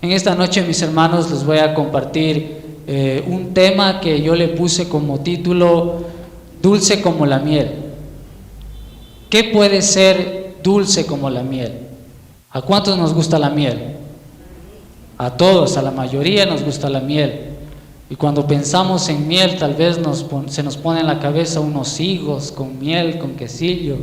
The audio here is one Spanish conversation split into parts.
En esta noche, mis hermanos, les voy a compartir un tema que yo le puse como título Dulce como la miel. ¿Qué puede ser dulce como la miel? ¿A cuántos nos gusta la miel? A todos, a la mayoría nos gusta la miel. Y cuando pensamos en miel, tal vez se nos pone en la cabeza unos higos con miel, con quesillo.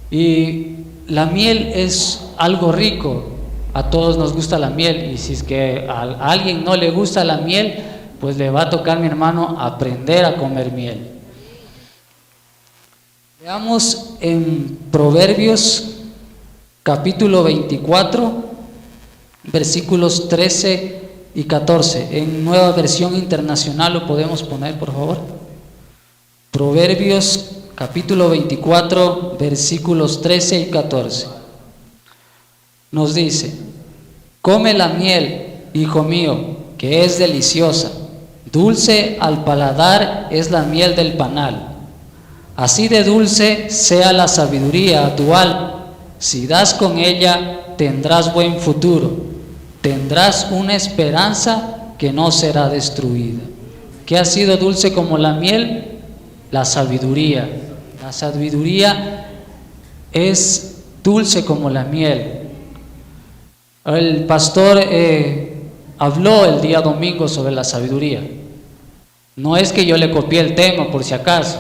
Y la miel es algo rico. A todos nos gusta la miel, y si es que a alguien no le gusta la miel, pues le va a tocar, mi hermano, aprender a comer miel. Veamos en Proverbios capítulo 24, versículos 13 y 14. En Nueva Versión Internacional lo podemos poner, por favor. Proverbios capítulo 24, versículos 13 y 14. Nos dice: come la miel, hijo mío, que es deliciosa, dulce al paladar es la miel del panal. Así de dulce sea la sabiduría a tu alma, si das con ella tendrás buen futuro, tendrás una esperanza que no será destruida. ¿Qué ha sido dulce como la miel? La sabiduría. La sabiduría es dulce como la miel. El pastor habló el día domingo sobre la sabiduría. No es que yo le copié el tema, por si acaso.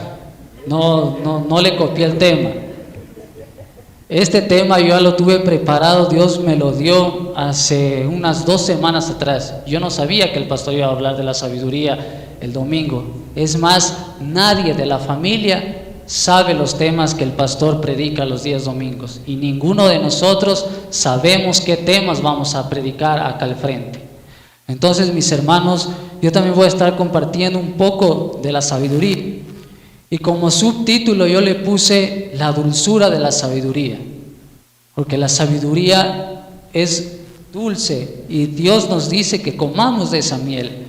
No le copié el tema. Este tema yo ya lo tuve preparado, Dios me lo dio hace unas 2 semanas atrás. Yo no sabía que el pastor iba a hablar de la sabiduría el domingo. Es más, nadie de la familia sabe los temas que el pastor predica los días domingos, y ninguno de nosotros sabemos qué temas vamos a predicar acá al frente. Entonces, mis hermanos, yo también voy a estar compartiendo un poco de la sabiduría, y como subtítulo yo le puse la dulzura de la sabiduría, porque la sabiduría es dulce y Dios nos dice que comamos de esa miel.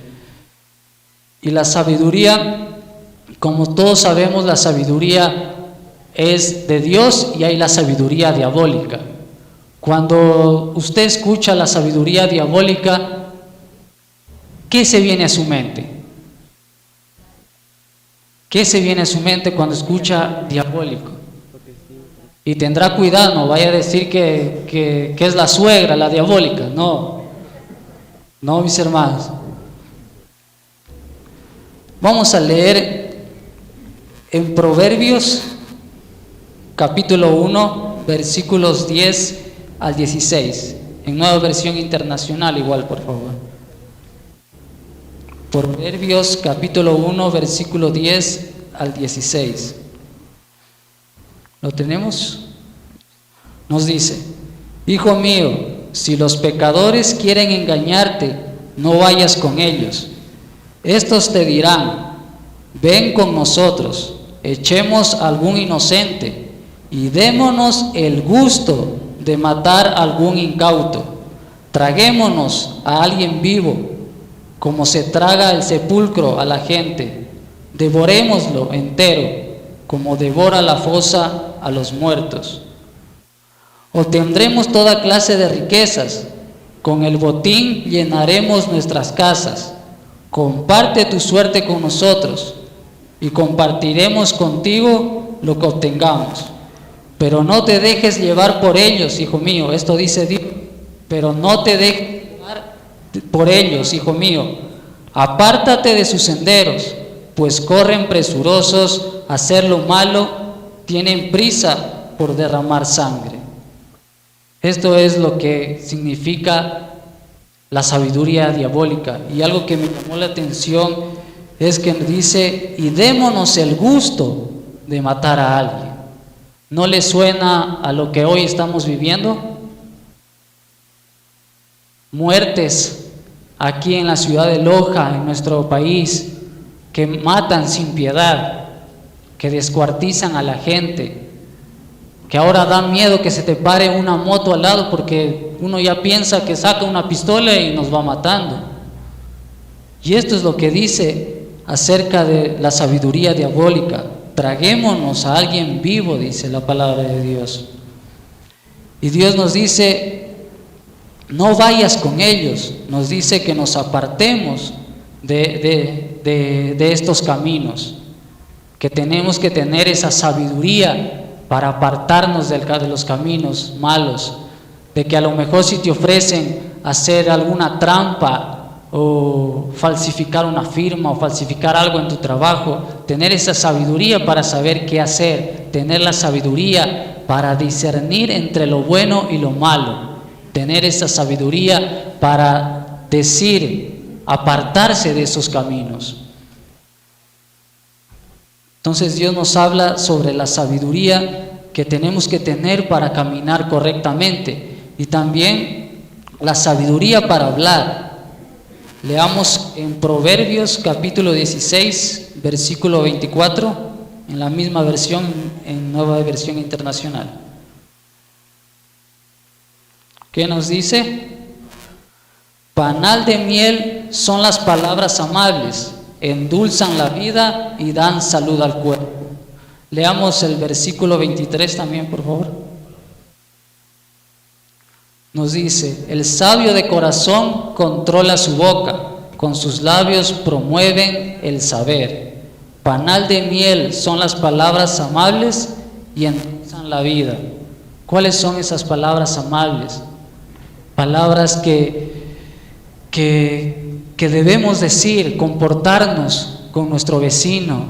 Y la sabiduría, como todos sabemos, la sabiduría es de Dios y hay la sabiduría diabólica. Cuando usted escucha la sabiduría diabólica, ¿qué se viene a su mente? ¿Qué se viene a su mente cuando escucha diabólico? Y tendrá cuidado, no vaya a decir que es la suegra, la diabólica. No, mis hermanos. Vamos a leer en Proverbios capítulo 1, versículos 10 al 16, en Nueva Versión Internacional igual, por favor. Proverbios capítulo 1, versículo 10 al 16. ¿Lo tenemos? Nos dice: hijo mío, si los pecadores quieren engañarte, no vayas con ellos. Estos te dirán: ven con nosotros, echemos a algún inocente y démonos el gusto de matar a algún incauto. Traguémonos a alguien vivo, como se traga el sepulcro a la gente. Devorémoslo entero, como devora la fosa a los muertos. Obtendremos toda clase de riquezas, con el botín llenaremos nuestras casas. Comparte tu suerte con nosotros y compartiremos contigo lo que obtengamos. Pero no te dejes llevar por ellos, hijo mío. Esto dice Dios. Pero no te dejes llevar por ellos, hijo mío. Apártate de sus senderos, pues corren presurosos a hacer lo malo, tienen prisa por derramar sangre. Esto es lo que significa la sabiduría diabólica. Y algo que me llamó la atención es que dice: y démonos el gusto de matar a alguien. ¿No le suena a lo que hoy estamos viviendo? Muertes aquí en la ciudad de Loja, en nuestro país, que matan sin piedad, que descuartizan a la gente, que ahora da miedo que se te pare una moto al lado porque uno ya piensa que saca una pistola y nos va matando. Y esto es lo que dice acerca de la sabiduría diabólica. Traguémonos a alguien vivo, dice la palabra de Dios. Y Dios nos dice: no vayas con ellos. Nos dice que nos apartemos de estos caminos, que tenemos que tener esa sabiduría para apartarnos de los caminos malos, de que a lo mejor si te ofrecen hacer alguna trampa o falsificar una firma o falsificar algo en tu trabajo, tener esa sabiduría para saber qué hacer, tener la sabiduría para discernir entre lo bueno y lo malo, tener esa sabiduría para decir, apartarse de esos caminos. Entonces Dios nos habla sobre la sabiduría que tenemos que tener para caminar correctamente y también la sabiduría para hablar. Leamos en Proverbios capítulo 16, versículo 24, en la misma versión, en Nueva Versión Internacional. ¿Qué nos dice? Panal de miel son las palabras amables, endulzan la vida y dan salud al cuerpo. Leamos el versículo 23 también, por favor. Nos dice: el sabio de corazón controla su boca, con sus labios promueven el saber. Panal de miel son las palabras amables y endulzan la vida. ¿Cuáles son esas palabras amables? Palabras que debemos decir, comportarnos con nuestro vecino,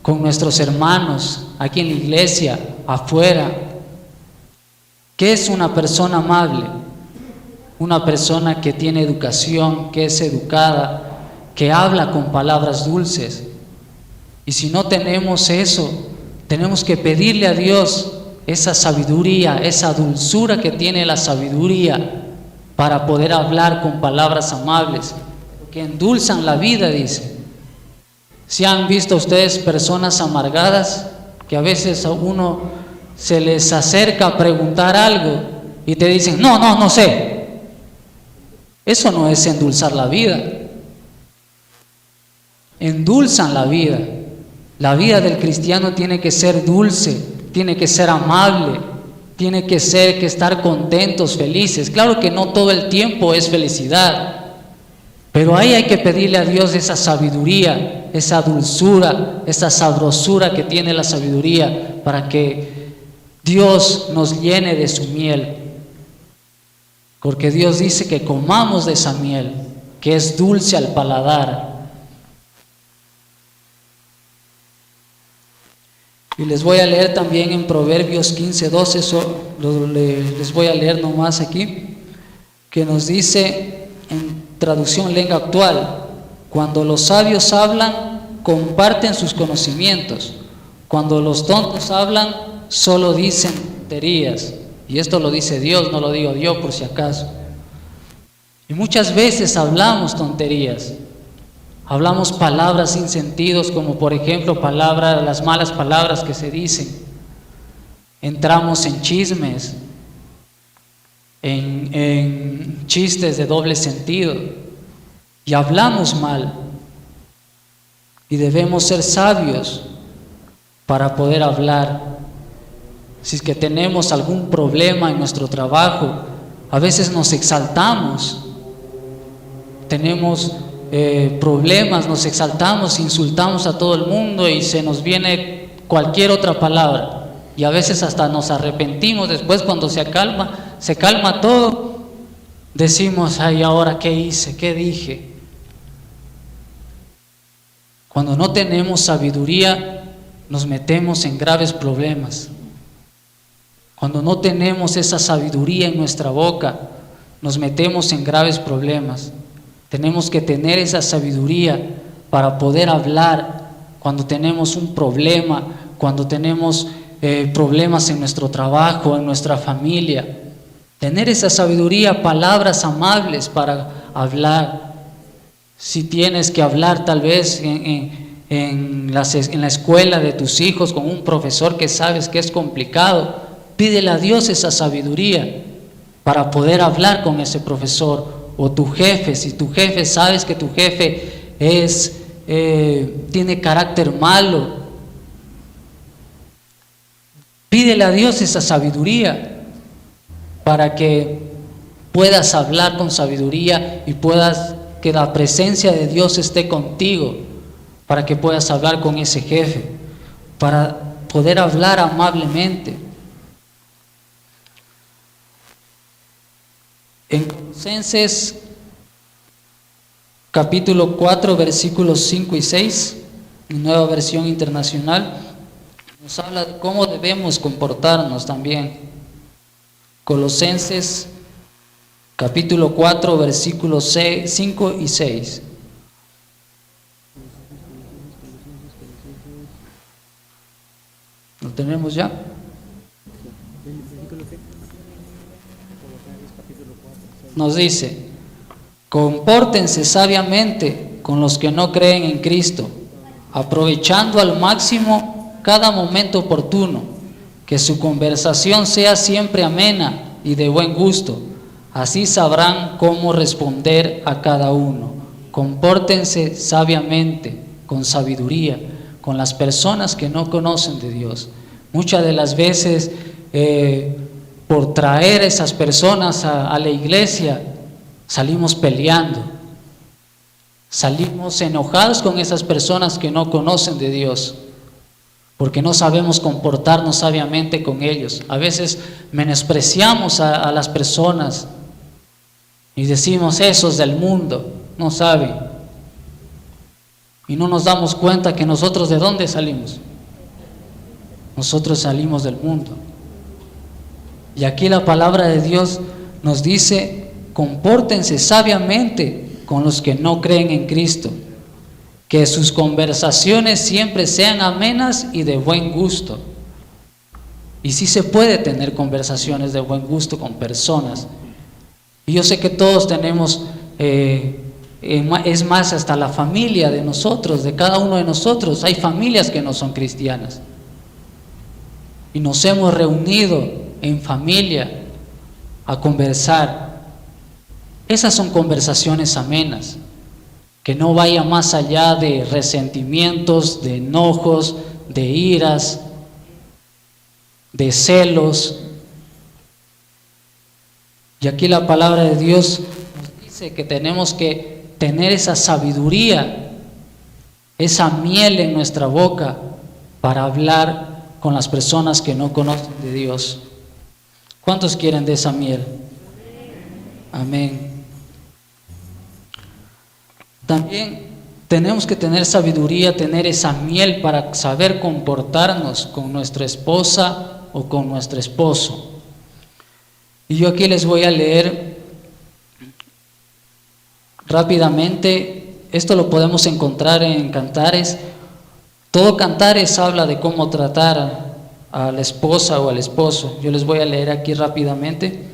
con nuestros hermanos, aquí en la iglesia, afuera. ¿Qué es una persona amable? Una persona que tiene educación, que es educada, que habla con palabras dulces. Y si no tenemos eso, tenemos que pedirle a Dios esa sabiduría, esa dulzura que tiene la sabiduría para poder hablar con palabras amables, que endulzan la vida, dice. ¿Si han visto ustedes personas amargadas que a veces a uno se les acerca a preguntar algo y te dicen, no sé? Eso no es endulzar la vida. Endulzan la vida. La vida del cristiano tiene que ser dulce, tiene que ser amable, tiene que estar contentos, felices. Claro que no todo el tiempo es felicidad, pero ahí hay que pedirle a Dios esa sabiduría, esa dulzura, esa sabrosura que tiene la sabiduría para que Dios nos llene de su miel. Porque Dios dice que comamos de esa miel, que es dulce al paladar. Y les voy a leer también en Proverbios 15:12, les voy a leer nomás aquí, que nos dice en traducción lengua actual: cuando los sabios hablan, comparten sus conocimientos. Cuando los tontos hablan, solo dicen tonterías. Y esto lo dice Dios, no lo digo yo por si acaso. Y muchas veces hablamos tonterías. Hablamos palabras sin sentidos, como por ejemplo las malas palabras que se dicen. Entramos en chismes, en chistes de doble sentido y hablamos mal. Y debemos ser sabios para poder hablar. Si es que tenemos algún problema en nuestro trabajo, a veces nos exaltamos. Tenemos problemas, nos exaltamos, insultamos a todo el mundo y se nos viene cualquier otra palabra. Y a veces hasta nos arrepentimos después cuando se calma todo. Decimos, ay, ¿ahora qué hice? ¿Qué dije? Cuando no tenemos sabiduría, nos metemos en graves problemas. Cuando no tenemos esa sabiduría en nuestra boca, nos metemos en graves problemas. Tenemos que tener esa sabiduría para poder hablar cuando tenemos un problema, cuando tenemos problemas en nuestro trabajo, en nuestra familia. Tener esa sabiduría, palabras amables para hablar. Si tienes que hablar tal vez en la escuela de tus hijos con un profesor que sabes que es complicado, pídele a Dios esa sabiduría para poder hablar con ese profesor. O tu jefe, si tu jefe, sabes que tu jefe tiene carácter malo, pídele a Dios esa sabiduría para que puedas hablar con sabiduría y puedas que la presencia de Dios esté contigo para que puedas hablar con ese jefe, para poder hablar amablemente. En Colosenses capítulo 4, versículos 5 y 6, Nueva Versión Internacional, nos habla de cómo debemos comportarnos también. Colosenses capítulo 4, versículos 5 y 6. ¿Lo tenemos ya? Nos dice: compórtense sabiamente con los que no creen en Cristo, aprovechando al máximo cada momento oportuno, que su conversación sea siempre amena y de buen gusto, así sabrán cómo responder a cada uno. Compórtense sabiamente, con sabiduría, con las personas que no conocen de Dios. Muchas de las veces, por traer esas personas a la iglesia, salimos peleando, salimos enojados con esas personas que no conocen de Dios, porque no sabemos comportarnos sabiamente con ellos. A veces menospreciamos a las personas y decimos: esos del mundo no saben, y no nos damos cuenta que nosotros, ¿de dónde salimos? Nosotros salimos del mundo. Y aquí la palabra de Dios nos dice: compórtense sabiamente con los que no creen en Cristo, que sus conversaciones siempre sean amenas y de buen gusto. Y sí se puede tener conversaciones de buen gusto con personas. Y yo sé que todos tenemos, es más, hasta la familia de nosotros, de cada uno de nosotros, hay familias que no son cristianas. Y nos hemos reunido en familia a conversar. Esas son conversaciones amenas, que no vaya más allá de resentimientos, de enojos, de iras, de celos. Y aquí la palabra de Dios nos dice que tenemos que tener esa sabiduría, esa miel en nuestra boca para hablar con las personas que no conocen de Dios. ¿Cuántos quieren de esa miel? Amén. También tenemos que tener sabiduría, tener esa miel para saber comportarnos con nuestra esposa o con nuestro esposo. Y yo aquí les voy a leer rápidamente. Esto lo podemos encontrar en Cantares. Todo Cantares habla de cómo tratar a la esposa o al esposo. Yo les voy a leer aquí rápidamente,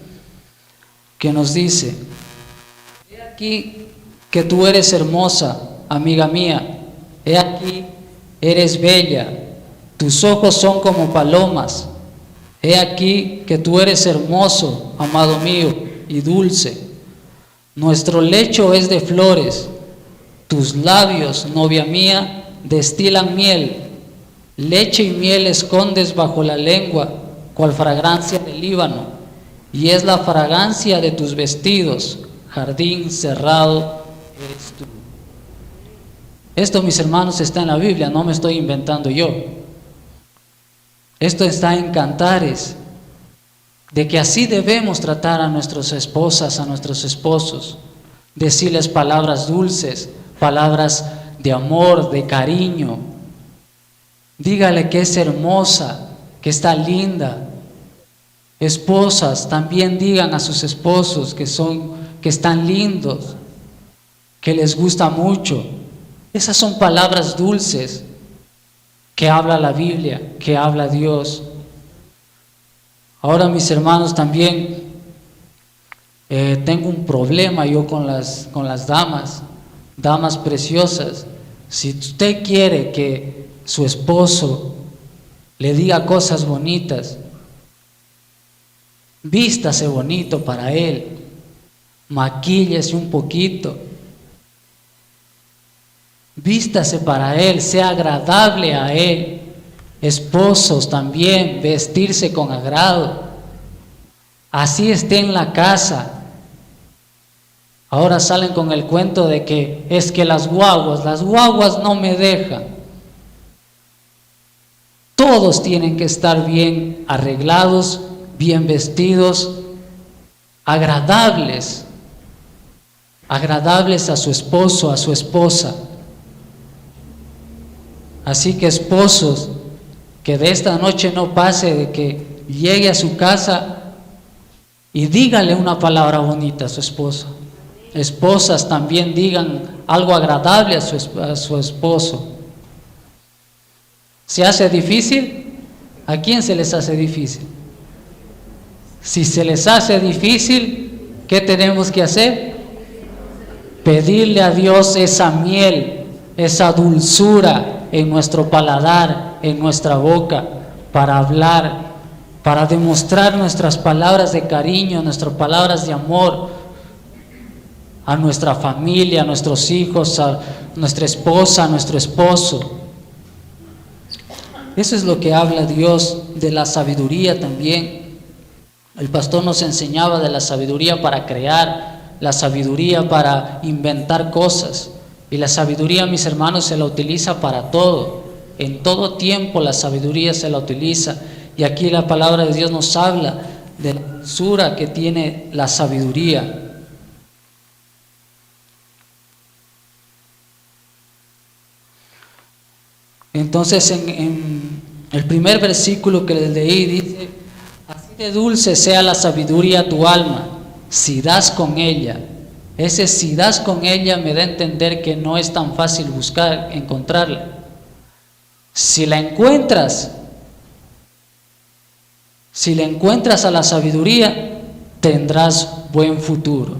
que nos dice: he aquí que tú eres hermosa, amiga mía, he aquí eres bella, tus ojos son como palomas, he aquí que tú eres hermoso, amado mío, y dulce. Nuestro lecho es de flores, tus labios, novia mía, destilan miel, leche y miel escondes bajo la lengua, cual fragancia del Líbano, y es la fragancia de tus vestidos, jardín cerrado eres tú. Esto, mis hermanos, está en la Biblia, no me estoy inventando yo. Esto está en Cantares, de que así debemos tratar a nuestras esposas, a nuestros esposos, decirles palabras dulces, palabras de amor, de cariño. Dígale que es hermosa, que está linda. Esposas, también digan a sus esposos que están lindos, que les gusta mucho. Esas son palabras dulces que habla la Biblia, que habla Dios. Ahora, mis hermanos, también tengo un problema yo con las damas preciosas. Si usted quiere que su esposo le diga cosas bonitas, vístase bonito para él, maquíllese un poquito, vístase para él, sea agradable a él. Esposos también, vestirse con agrado. Así esté en la casa, Ahora salen con el cuento de que es que las guaguas no me dejan. Todos tienen que estar bien arreglados, bien vestidos, agradables a su esposo, a su esposa. Así que esposos, que de esta noche no pase de que llegue a su casa y dígale una palabra bonita a su esposo. Esposas también digan algo agradable a su esposo. ¿Se hace difícil? ¿A quién se les hace difícil? Si se les hace difícil, ¿qué tenemos que hacer? Pedirle a Dios esa miel, esa dulzura en nuestro paladar, en nuestra boca, para hablar, para demostrar nuestras palabras de cariño, nuestras palabras de amor a nuestra familia, a nuestros hijos, a nuestra esposa, a nuestro esposo. Eso es lo que habla Dios de la sabiduría también. El pastor nos enseñaba de la sabiduría para crear, la sabiduría para inventar cosas. Y la sabiduría, mis hermanos, se la utiliza para todo. En todo tiempo la sabiduría se la utiliza. Y aquí la palabra de Dios nos habla de la dulzura que tiene la sabiduría. Entonces en el primer versículo que les leí dice: así de dulce sea la sabiduría a tu alma, si das con ella. Ese si das con ella me da a entender que no es tan fácil encontrarla. Si la encuentras a la sabiduría, tendrás buen futuro.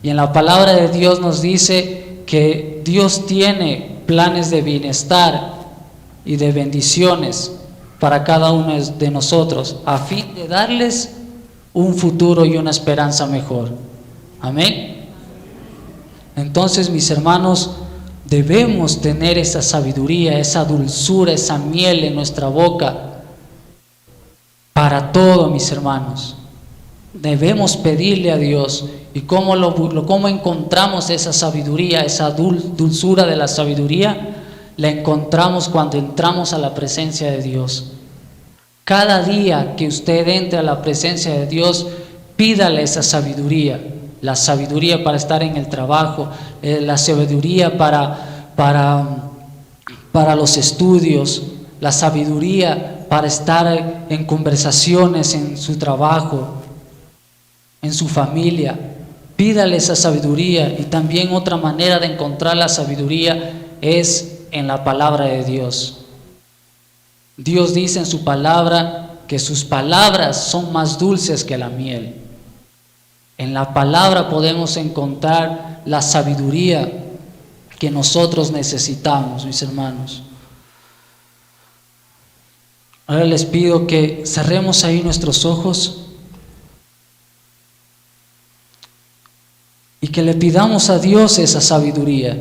Y en la palabra de Dios nos dice que Dios tiene planes de bienestar y de bendiciones para cada uno de nosotros, a fin de darles un futuro y una esperanza mejor. Amén. Entonces, mis hermanos, debemos tener esa sabiduría, esa dulzura, esa miel en nuestra boca para todo, mis hermanos. Debemos pedirle a Dios. ¿Y cómo encontramos esa sabiduría, esa dulzura de la sabiduría? La encontramos cuando entramos a la presencia de Dios. Cada día que usted entre a la presencia de Dios, pídale esa sabiduría. La sabiduría para estar en el trabajo, la sabiduría para los estudios, la sabiduría para estar en conversaciones en su trabajo, en su familia. Pídale esa sabiduría. Y también otra manera de encontrar la sabiduría es en la palabra de Dios. Dios dice en su palabra que sus palabras son más dulces que la miel. En la palabra podemos encontrar la sabiduría que nosotros necesitamos, mis hermanos. Ahora les pido que cerremos ahí nuestros ojos y que le pidamos a Dios esa sabiduría.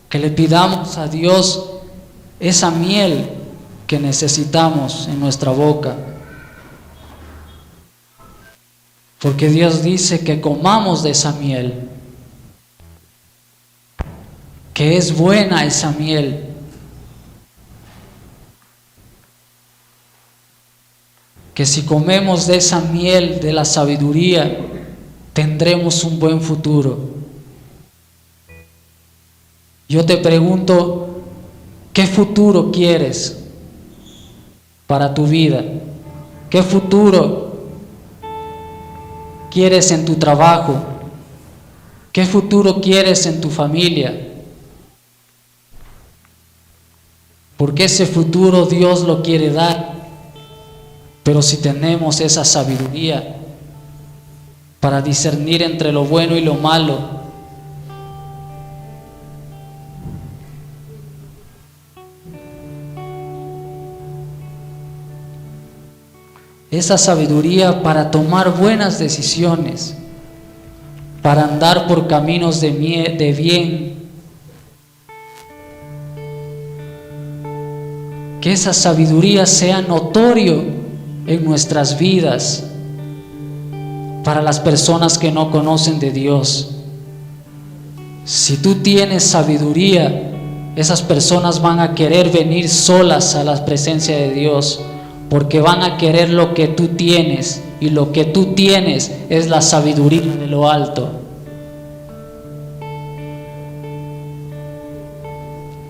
Que le pidamos a Dios esa miel que necesitamos en nuestra boca. Porque Dios dice que comamos de esa miel, que es buena esa miel. Que si comemos de esa miel de la sabiduría, tendremos un buen futuro. Yo te pregunto, ¿qué futuro quieres para tu vida? ¿Qué futuro quieres en tu trabajo? ¿Qué futuro quieres en tu familia? Porque ese futuro Dios lo quiere dar. Pero si tenemos esa sabiduría para discernir entre lo bueno y lo malo, esa sabiduría para tomar buenas decisiones, para andar por caminos de bien, que esa sabiduría sea notorio en nuestras vidas para las personas que no conocen de Dios. Si tú tienes sabiduría, esas personas van a querer venir solas a la presencia de Dios, porque van a querer lo que tú tienes, y lo que tú tienes es la sabiduría de lo alto.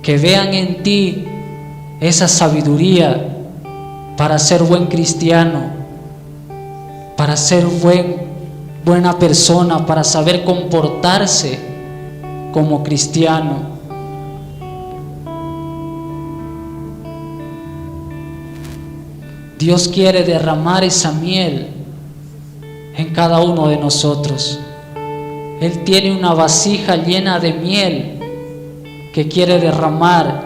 Que vean en ti esa sabiduría para ser buen cristiano, para ser buena persona, para saber comportarse como cristiano. Dios quiere derramar esa miel en cada uno de nosotros. Él tiene una vasija llena de miel que quiere derramar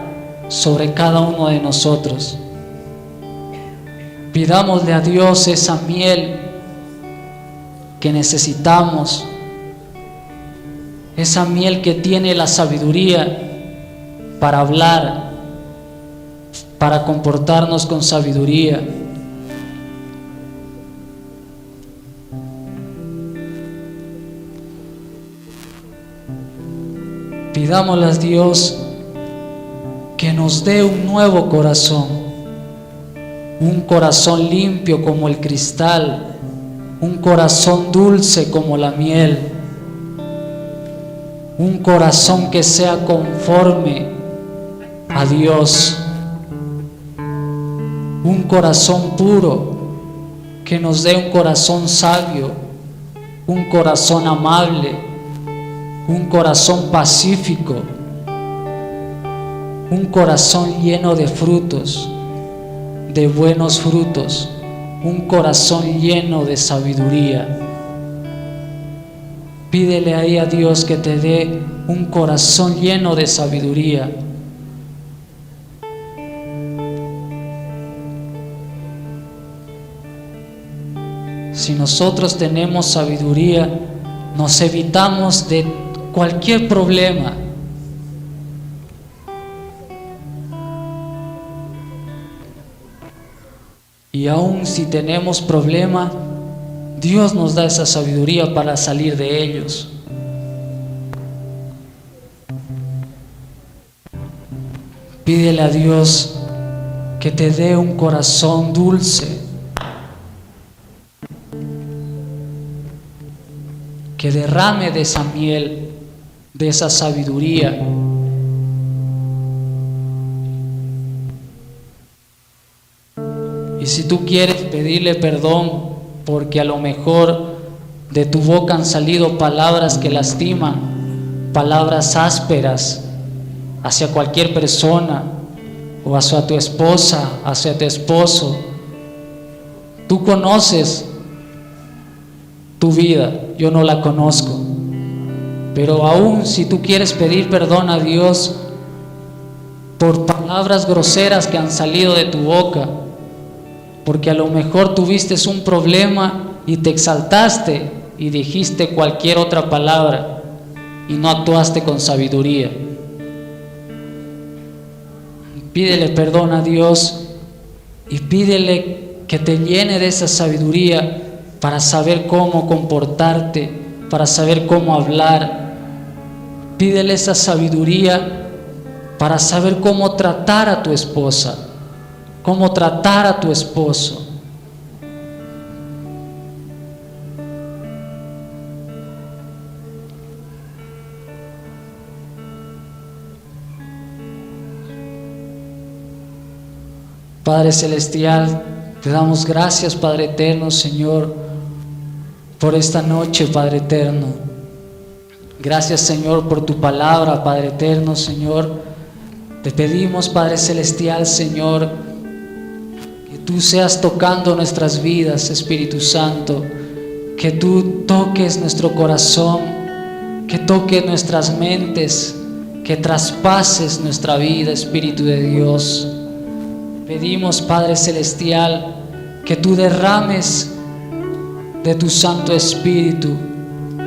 sobre cada uno de nosotros. Pidámosle a Dios esa miel que necesitamos, esa miel que tiene la sabiduría para hablar, para comportarnos con sabiduría. Pidámosle a Dios que nos dé un nuevo corazón, un corazón limpio como el cristal, un corazón dulce como la miel, un corazón que sea conforme a Dios, un corazón puro, que nos dé un corazón sabio, un corazón amable, un corazón pacífico, un corazón lleno de frutos, de buenos frutos, un corazón lleno de sabiduría. Pídele ahí a Dios que te dé un corazón lleno de sabiduría. Si nosotros tenemos sabiduría, nos evitamos de cualquier problema. Y aun si tenemos problemas, Dios nos da esa sabiduría para salir de ellos. Pídele a Dios que te dé un corazón dulce, que derrame de esa miel, de esa sabiduría. Y si tú quieres pedirle perdón porque a lo mejor de tu boca han salido palabras que lastiman, palabras ásperas hacia cualquier persona, o hacia tu esposa, hacia tu esposo, tú conoces tu vida, yo no la conozco, pero aún si tú quieres pedir perdón a Dios por palabras groseras que han salido de tu boca, porque a lo mejor tuviste un problema y te exaltaste y dijiste cualquier otra palabra y no actuaste con sabiduría, pídele perdón a Dios y pídele que te llene de esa sabiduría para saber cómo comportarte, para saber cómo hablar. Pídele esa sabiduría para saber cómo tratar a tu esposa, cómo tratar a tu esposo. Padre Celestial, te damos gracias, Padre Eterno, Señor, por esta noche, Padre Eterno. Gracias, Señor, por tu palabra, Padre Eterno, Señor. Te pedimos, Padre Celestial, Señor, que tú seas tocando nuestras vidas, Espíritu Santo, que tú toques nuestro corazón, que toques nuestras mentes, que traspases nuestra vida, Espíritu de Dios. Pedimos, Padre Celestial, que tú derrames de tu Santo Espíritu,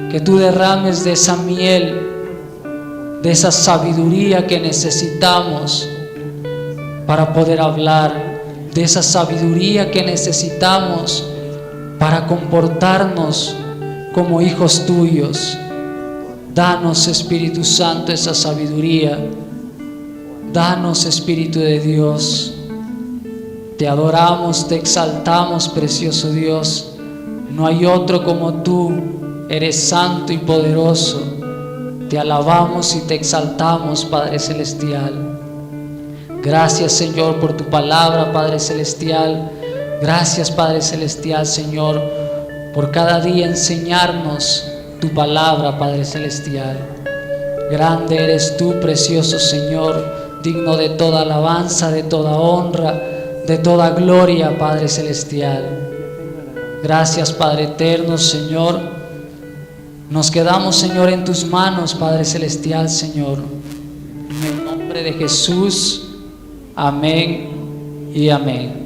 que tú derrames de esa miel, de esa sabiduría que necesitamos para poder hablar. de esa sabiduría que necesitamos para comportarnos como hijos tuyos. Danos, Espíritu Santo, esa sabiduría. Danos, Espíritu de Dios. Te adoramos, te exaltamos, precioso Dios. No hay otro como tú. Eres santo y poderoso. Te alabamos y te exaltamos, Padre Celestial. Gracias, Señor, por tu palabra, Padre Celestial. Gracias, Padre Celestial, Señor, por cada día enseñarnos tu palabra, Padre Celestial. Grande eres tú, precioso Señor, digno de toda alabanza, de toda honra, de toda gloria, Padre Celestial. Gracias, Padre eterno, Señor. Nos quedamos, Señor, en tus manos, Padre Celestial, Señor. En el nombre de Jesús. Amén y amén.